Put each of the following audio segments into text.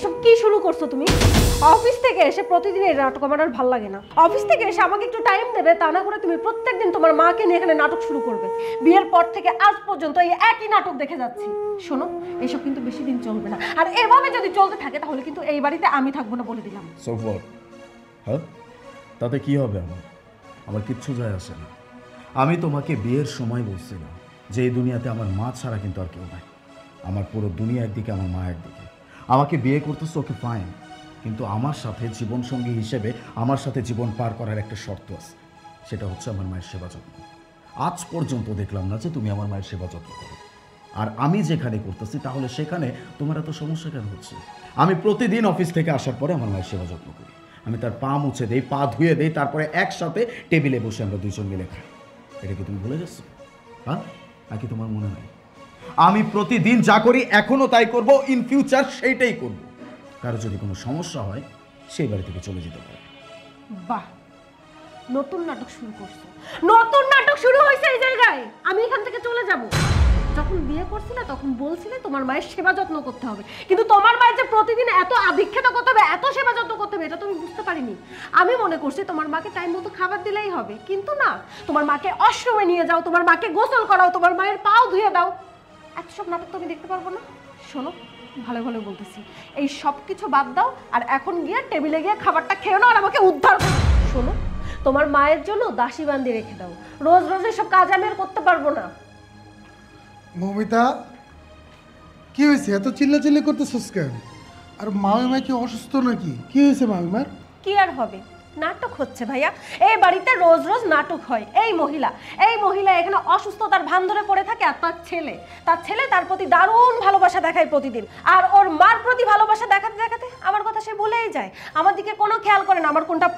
এসব কি শুরু করছো তুমি? অফিস থেকে এসে প্রতিদিন এই নাটক আমার আর ভালো লাগে না। অফিস থেকে এসে আমাকে একটু টাইম দেবে, তা না করে তুমি প্রত্যেকদিন তোমার মাকে নিয়ে এখানে নাটক শুরু করবে। বিয়ের পর থেকে আজ পর্যন্ত এই একই নাটক দেখে যাচ্ছি। শোনো, এসব কিন্তু বেশি দিন চলবে না, আর এভাবে যদি চলতে থাকে তাহলে কিন্তু এই বাড়িতে আমি থাকবো না বলে দিলাম। So what? হ্যাঁ, তাতে কি হবে? আমার কিচ্ছু যায় আসে না। আমি তোমাকে বিয়ের সময় বলছিলাম যে এই দুনিয়াতে আমার মা ছাড়া কিন্তু আর কেউ নাই। আমার পুরো দুনিয়া একদিকে, আমার মা একদিকে। আমাকে বিয়ে করতেছো, ওকে ফাইন, কিন্তু আমার সাথে জীবনসঙ্গী হিসেবে আমার সাথে জীবন পার করার একটা শর্ত আছে, সেটা হচ্ছে আমার মায়ের সেবা যত্ন। আজ পর্যন্ত দেখলাম না যে তুমি আমার মায়ের সেবা যত্ন করো, আর আমি যেখানে করতেছি তাহলে সেখানে তোমার এত সমস্যা কেন হচ্ছে? আমি প্রতিদিন অফিস থেকে আসার পরে আমার মায়ের সেবা যত্ন করি। আমি তার পা মুছে দেই, পা ধুয়ে দেই, তারপরে একসাথে টেবিলে বসে আমরা দুইজন মিলে খাই। এটা কি তুমি ভুলে গেছো? হ্যাঁ, নাকি তোমার মনে নাই? আমি প্রতিদিন যা করি এখনো তাই করব, ইন ফিউচার সেইটাই করব। কারো যদি কোনো সমস্যা হয় সেই বাড়ি থেকে চলে যেতে পারে। বাহ, নতুন নাটক শুরু করছো। নতুন নাটক শুরু হয়েছে এই জায়গায়। আমি এখান থেকে চলে যাব। যখন বিয়ে করছিলে তখন বলছিলে তোমার মায়ের সেবা যত্ন করতে হবে, কিন্তু তোমার মায়ের যে প্রতিদিন এত আধিক্যতা করতে হবে, এত সেবা যত্ন করতে হবে, এটা তুমি বুঝতে পারিনি। আমি মনে করছি তোমার মাকে টাইম মতো খাবার দিলেই হবে, কিন্তু না, তোমার মাকে ওয়াশরুমে নিয়ে যাও, তোমার মাকে গোসল করাও, তোমার মায়ের পাও ধুয়ে দাও। এত সব নাটক তো আমি দেখতে পারবো না। শোনো, ভালো ভালো বলতেছি, এই সব কিছু বাদ দাও, আর এখন গিয়ে টেবিলে গিয়ে খাবারটা খেয়ে নাও আর আমাকে উদ্ধার করো। শোনো, তোমার মায়ের জন্য দাসী বান্দি রেখে দাও, রোজ রোজ এসব কাজ আমি আর করতে পারবো না। মমিতা, কি হয়েছে? এত চিল্লাচিল্লি করতেছিস কেন? আর মামিমা কি অসুস্থ নাকি? কি হয়েছে মামিমার? কি আর হবে, নাটক হচ্ছে ভাইয়া। এই বাড়িতে রোজ রোজ নাটক হয়। এই মহিলা এখানে অসুস্থতার ভান ধরে পড়ে থাকে, আর তার ছেলে তার প্রতি দারুণ ভালোবাসা দেখায় প্রতিদিন, আর ওর মার প্রতি ভালোবাসা দেখাতে দেখাতে আমার কথা সে ভুলেই যায়। আমার দিকে কোনো খেয়াল করে না, আমার কোনটা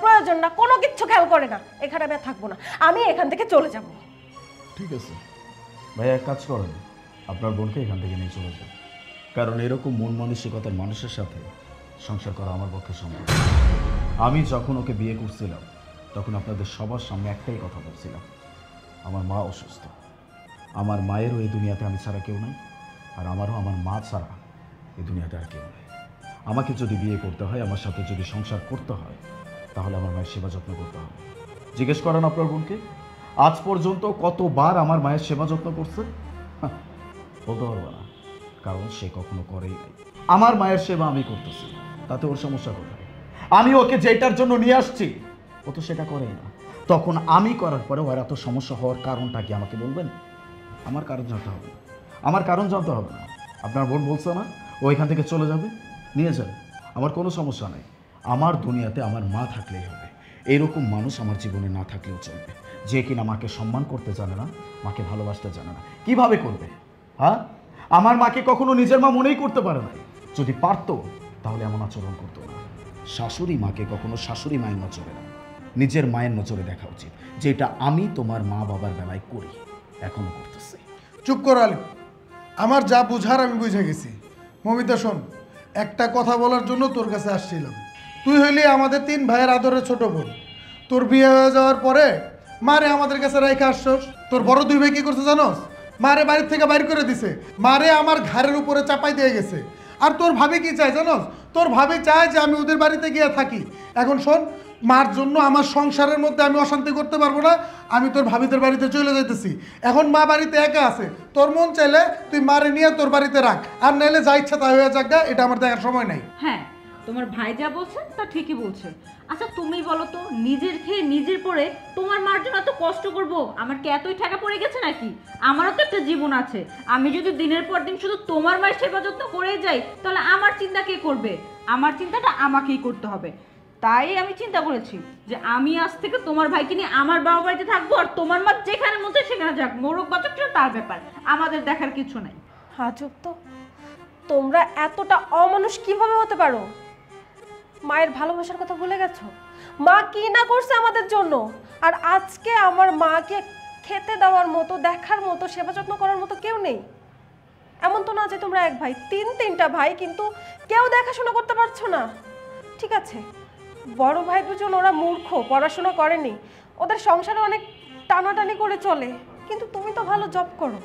প্রয়োজন না, কোনো কিচ্ছু খেয়াল করে না। এখানে আমি আর থাকবো না, আমি এখান থেকে চলে যাব। ঠিক আছে ভাইয়া, এক কাজ করেন, আপনার বোনকে এখান থেকে নিয়ে চলে যান, কারণ এরকম মন মানসিকতার মানুষের সাথে সংসার করা আমার পক্ষে সম্ভব। আমি যখন ওকে বিয়ে করছিলাম তখন আপনাদের সবার সামনে একটাই কথা বলছিলাম, আমার মা অসুস্থ, আমার মায়েরও এই দুনিয়াতে আমি ছাড়া কেউ নাই, আর আমারও আমার মা ছাড়া এই দুনিয়াতে আর কেউ নেই। আমাকে যদি বিয়ে করতে হয়, আমার সাথে যদি সংসার করতে হয়, তাহলে আমার মায়ের সেবা যত্ন করতে হবে। জিজ্ঞেস করেন আপনার বোনকে, আজ পর্যন্ত কতবার আমার মায়ের সেবা যত্ন করছে? বলতে পারবো না, কারণ সে কখনো করেই নাই। আমার মায়ের সেবা আমি করতেছি, তাতে ওর সমস্যা কোথায়? আমি ওকে যেটার জন্য নিয়ে আসছি ও তো সেটা করেই না। তখন আমি করার পরে ওর এত সমস্যা হওয়ার কারণটা কি আমাকে বলবেন? আমার কারণ জানতে হবে, আমার কারণ জানতে হবে না। আপনার বোন বলছে না ও এখান থেকে চলে যাবে, নিয়ে যাবে, আমার কোনো সমস্যা নেই। আমার দুনিয়াতে আমার মা থাকলেই হবে। এরকম মানুষ আমার জীবনে না থাকলেও চলবে, যে কিনা মাকে সম্মান করতে জানে না, মাকে ভালোবাসতে জানে না। কিভাবে করবে? হ্যাঁ, আমার মাকে কখনো নিজের মা মনেই করতে পারে না। যদি পারতো তাহলে এমন আচরণ করতো না। শাশুড়ি মাকে কখনো শাশুড়ি মায়ের নজরে না, নিজের মায়ের নজরে দেখা উচিত, যেটা আমি তোমার মা বাবার বেলায় করি, এখনো করতেছি। চুপ কর আলিফ, আমার যা বুঝার আমি বুঝে গেছি। মমিতা শোন, একটা কথা বলার জন্য তোর কাছে আসছিলাম। তুই হইলি আমাদের 3 ভাইয়ের আদরের ছোট বোন। তোর বিয়ে হয়ে যাওয়ার পরে মারে আমাদের কাছে রেখে আসছস। তোর বড় 2 ভাই কি করছে জানোস? মারে বাড়ির থেকে বাইর করে দিছে, মারে আমার ঘাড়ের উপরে চাপাই দিয়ে গেছে। আর তোর ভাবি কি চায় জানোস? তোর ভাবি চায় যে আমি ওদের বাড়িতে গিয়ে থাকি। এখন শোন, মার জন্য আমার সংসারের মধ্যে আমি অশান্তি করতে পারবো না, আমি তোর ভাবিদের বাড়িতে চলে যাইতেছি। এখন মা বাড়িতে একা আছে, তোর মন চাইলে তুই মারে নিয়ে তোর বাড়িতে রাখ, আর নাইলে যা ইচ্ছা তাই হয়ে যাক, এটা আমার দেখার সময় নাই। হ্যাঁ, তোমার ভাই যা বলছে তা ঠিকই বলছে। আচ্ছা তুমি বলো তো, নিজের খেয়ে নিজের পরে তোমার মার জন্য এত কষ্ট করব, আমার কি এতই ঠেকা পড়ে গেছে নাকি? আমারও তো একটা জীবন আছে। আমি যদি দিনের পর দিন শুধু তোমার মায়ের সেবা যত্ন করেই যাই, তাহলে আমার চিন্তা কে করবে? আমার চিন্তাটা আমাকেই করতে হবে। তাই আমি চিন্তা করেছি যে আমি আজ থেকে তোমার ভাইকে নিয়ে আমার বাবা বাড়িতে থাকবো, আর তোমার মা যেখানে মতো সেখানে যাক, মোরগ বাচক তার ব্যাপার, আমাদের দেখার কিছু নাই। আজব তো, তোমরা এতটা অমানুষ কিভাবে হতে পারো? মায়ের ভালোবাসার কথা ভুলে গেছো? মা কি না করছে আমাদের জন্য, আর আজকে আমার মাকে খেতে দেওয়ার মতো, দেখার মতো, সেবা যত্ন করার মতো কেউ নেই। এমন তো না যে তোমরা এক ভাই, 3টা ভাই, কিন্তু কেউ দেখাশোনা করতে পারছো না। ঠিক আছে, বড় ভাই দুজন ওরা মূর্খ, পড়াশোনা করেনি, ওদের সংসারে অনেক টানাটানি করে চলে, কিন্তু তুমি তো ভালো জব করো,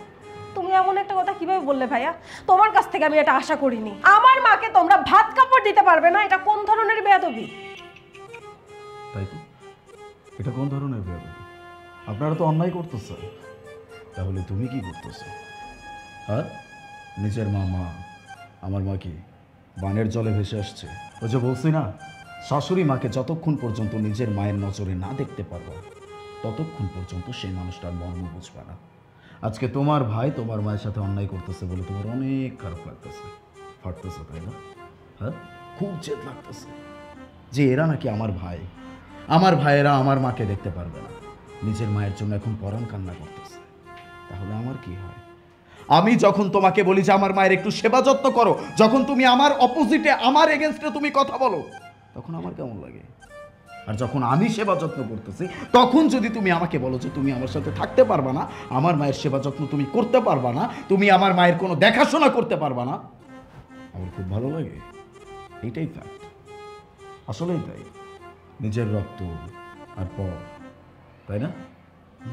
তুমি এমন একটা কথা কিভাবে বললে ভাইয়া? তোমার কাছ থেকে আমি এটা আশা করিনি। আমার মাকে তোমরা ভাত কাপড় দিতে পারবে না, এটা কোন ধরনের বেয়াদবি? তাই তো, এটা কোন ধরনের বেয়াদবি? আপনারা তো অন্যায় করতেছে, তাহলে তুমি কি করতেছো? হ্যাঁ, নিজের মা আমার মা কি বানের জলে ভেসে আসছে? ওই যে বলছি না, শাশুড়ি মাকে যতক্ষণ পর্যন্ত নিজের মায়ের নজরে না দেখতে পারবা ততক্ষণ পর্যন্ত সেই মানুষটার মর্ম বুঝবে না। আজকে তোমার ভাই তোমার মায়ের সাথে অন্যায় করতেছে বলে তোমার অনেক খারাপ লাগতেছে, ফাটতেছে, তাই না? হ্যাঁ, খুব জেদ লাগতেছে যে এরা নাকি আমার ভাই, আমার ভাইয়েরা আমার মাকে দেখতে পারবে না, নিজের মায়ের জন্য এখন পরাণ কান্না করতেছে। তাহলে আমার কি হয়? আমি যখন তোমাকে বলি যে আমার মায়ের একটু সেবা যত্ন করো, যখন তুমি আমার অপোজিটে, আমার এগেনস্টে তুমি কথা বলো, তখন আমার কেমন লাগে? আর যখন আমি সেবা যত্ন করতেছি তখন যদি তুমি আমাকে বলো যে তুমি আমার সাথে থাকতে পারবা না, আমার মায়ের সেবা যত্ন তুমি করতে পারবা না, তুমি আমার মায়ের কোনো দেখাশোনা করতে পারবা না, আমার খুব ভালো লাগে। এইটাই ফ্যাক্ট, আসলেই তাই। নিজের রক্ত আর পর, তাই না?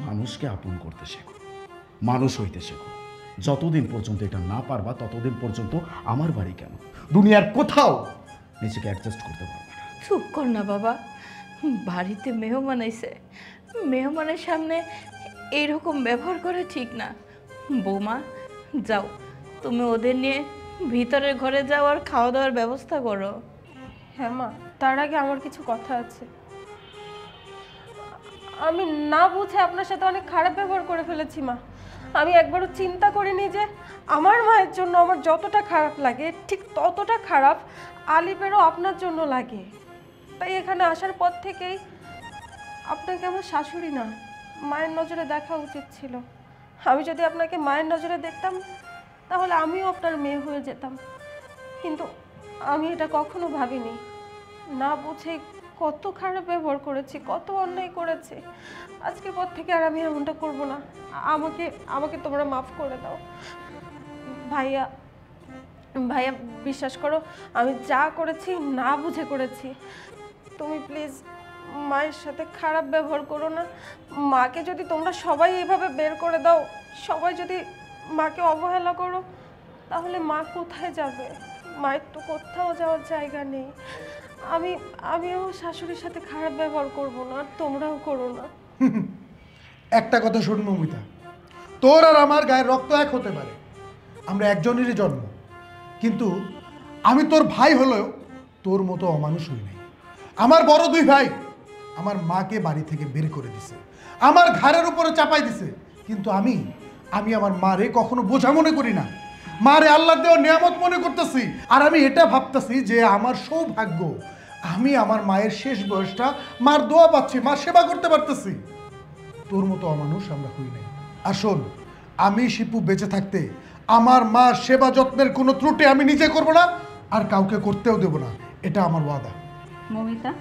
মানুষকে আপন করতে শেখো, মানুষ হইতে শেখো। যতদিন পর্যন্ত এটা না পারবা ততদিন পর্যন্ত আমার বাড়ি কেন, দুনিয়ার কোথাও নিজেকে অ্যাডজাস্ট করতে পারবা না। চুপ কর না বাবা, বাড়িতে মেহমান আইছে, মেহমানের সামনে এইরকম ব্যবহার করে ঠিক না। বৌমা যাও, তুমি ওদের নিয়ে ভিতরের ঘরে যাও আর খাওয়া দাওয়ার ব্যবস্থা করো। হ্যাঁ মা, তার আগে আমার কিছু কথা আছে। আমি না বুঝে আপনার সাথে অনেক খারাপ ব্যবহার করে ফেলেছি মা। আমি একবারও চিন্তা করিনি যে আমার মায়ের জন্য আমার যতটা খারাপ লাগে ঠিক ততটা খারাপ আলিপেরও আপনার জন্য লাগে। তাই এখানে আসার পর থেকেই আপনাকে আমার শাশুড়ি না, মায়ের নজরে দেখা উচিত ছিল। আমি যদি আপনাকে মায়ের নজরে দেখতাম তাহলে আমিও আপনার মেয়ে হয়ে যেতাম, কিন্তু আমি এটা কখনো ভাবিনি। না বুঝে কত খারাপ ব্যবহার করেছি, কত অন্যায় করেছি। আজকের পর থেকে আর আমি এমনটা করব না। আমাকে আমাকে তোমরা মাফ করে দাও। ভাইয়া ভাইয়া বিশ্বাস করো, আমি যা করেছি না বুঝে করেছি। তুমি প্লিজ মায়ের সাথে খারাপ ব্যবহার করো না। মাকে যদি তোমরা সবাই এইভাবে বের করে দাও, সবাই যদি মাকে অবহেলা করো, তাহলে মা কোথায় যাবে? মায়ের তো কোথাও যাওয়ার জায়গা নেই। আমিও শাশুড়ির সাথে খারাপ ব্যবহার করব না, আর তোমরাও করো না। একটা কথা শোন মমিতা, তোর আর আমার গায়ের রক্ত এক হতে পারে, আমরা একজনেরই জন্ম, কিন্তু আমি তোর ভাই হলেও তোর মতো অমানুষ হই নাই। আমার বড় দুই ভাই আমার মাকে বাড়ি থেকে বের করে দিছে, আমার ঘাড়ের উপরে চাপাই দিছে, কিন্তু আমি আমার মারে কখনো বোঝা মনে করি না। মারে আল্লাহ দেওয়া নিয়ামত মনে করতেছি, আর আমি এটা ভাবতেছি যে আমার সৌভাগ্য আমি আমার মায়ের শেষ বয়সটা মার দোয়া পাচ্ছি, মার সেবা করতে পারতেছি। তোর মতো অমানুষ আমরা হই নাই। আর শোন, আমি শিপু বেঁচে থাকতে আমার মার সেবা যত্নের কোনো ত্রুটি আমি নিজে করব না, আর কাউকে করতেও দেব না, এটা আমার ওয়াদা। মমিতা,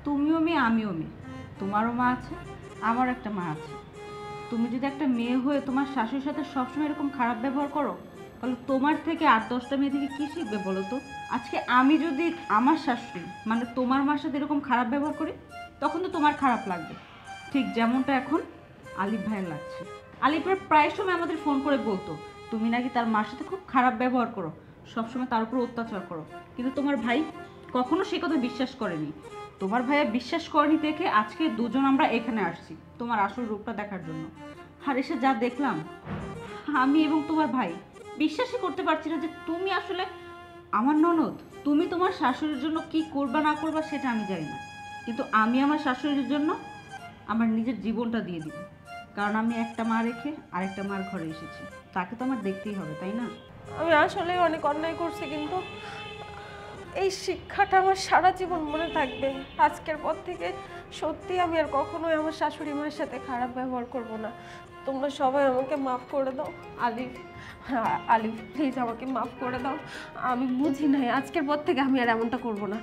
তুমিও মেয়ে আমিও মেয়ে, তোমারও মা আছে আমার একটা মা আছে। তুমি যদি একটা মেয়ে হয়ে তোমার শাশুড়ির সাথে সবসময় এরকম খারাপ ব্যবহার করো, তাহলে তোমার থেকে 8-10টা মেয়ে থেকে কী শিখবে বলো তো? আজকে আমি যদি আমার শাশুড়ি মানে তোমার মার সাথে এরকম খারাপ ব্যবহার করি, তখন তো তোমার খারাপ লাগবে, ঠিক যেমনটা এখন আলিফ ভাইয়ের লাগছে। আলিফ ভাই প্রায় সময় আমাদের ফোন করে বলতো তুমি নাকি তার মার সাথে খুব খারাপ ব্যবহার করো, সবসময় তার উপর অত্যাচার করো, কিন্তু তোমার ভাই কখনো সে কথা বিশ্বাস করেনি। তোমার ভাইয়া বিশ্বাস করেনি দেখে আজকে দুজন আমরা এখানে আসছি তোমার আসল রূপটা দেখার জন্য। আর এসে যা দেখলাম, আমি এবং তোমার ভাই বিশ্বাসই করতে পারছি না যে তুমি আসলে আমার ননদ। তুমি তোমার শাশুড়ির জন্য কি করবা না করবা সেটা আমি জানি না, কিন্তু আমি আমার শাশুড়ির জন্য আমার নিজের জীবনটা দিয়ে দিব, কারণ আমি একটা মা রেখে আরেকটা মার ঘরে এসেছি, তাকে তো আমার দেখতেই হবে, তাই না? আমি আসলে অনেক অন্যায় করছি, কিন্তু এই শিক্ষাটা আমার সারা জীবন মনে থাকবে। আজকের পর থেকে সত্যি আমি আর কখনোই আমার শাশুড়ি মায়ের সাথে খারাপ ব্যবহার করব না। তোমরা সবাই আমাকে মাফ করে দাও। আলিফ, হ্যাঁ আলিফ প্লিজ আমাকে মাফ করে দাও। আমি বুঝি নাই, আজকের পর থেকে আমি আর এমনটা করব না।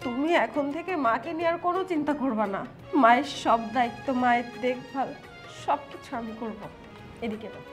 তুমি এখন থেকে মাকে নিয়ে আর কোনো চিন্তা করবা না। মায়ের সব দায়িত্ব, মায়ের দেখভাল সব কিছু আমি করব। এদিকে দাও।